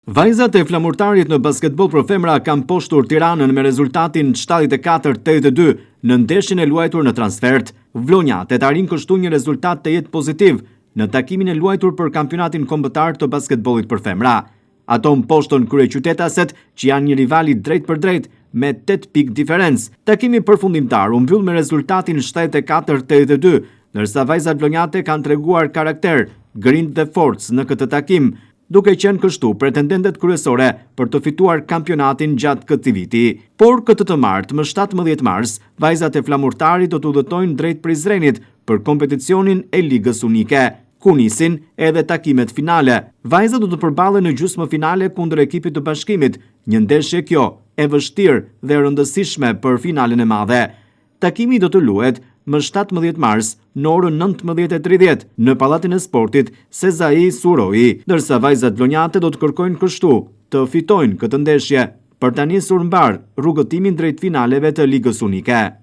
Vajzat e flamurtarit në basketbol për femra kanë poshtur Tiranën me rezultatin 74-82 në ndeshjen e luajtur në transfert. Vlonjat arrin kështu një rezultat të jetë pozitiv në takimin e luajtur për kampionatin kombëtar të basketbollit për femra. Ato mposhtën kryeqytetaset që janë një rivali drejt për drejt me 8 pikë diferencë. Takimi përfundimtar u mbyll me rezultatin 74-82, ndërsa vajzat vlonjate kanë treguar karakter, grind dhe forcë në këtë takim, duke qenë kështu pretendentet kryesore për të fituar kampionatin gjatë këtij viti. Por këtë të martë, më 17 mars, vajzat e flamurtarit do të udhëtojnë drejt Prizrenit për kompeticionin e Ligës Unike, ku nisin edhe takimet finale. Vajzat do të përballen në gjysmëfinale kundër ekipit të Bashkimit, një ndeshje kjo e vështirë dhe rëndësishme për finalen e madhe. Takimi do të luhet më 17 mars në orën 19:30 në Pallatin e Sportit Sezai Suroi, ndërsa vajzat vlonjate do të kërkojnë kështu të fitojnë këtë ndeshje për ta nisur mbar rrugëtimin drejt finaleve të Ligës Unike.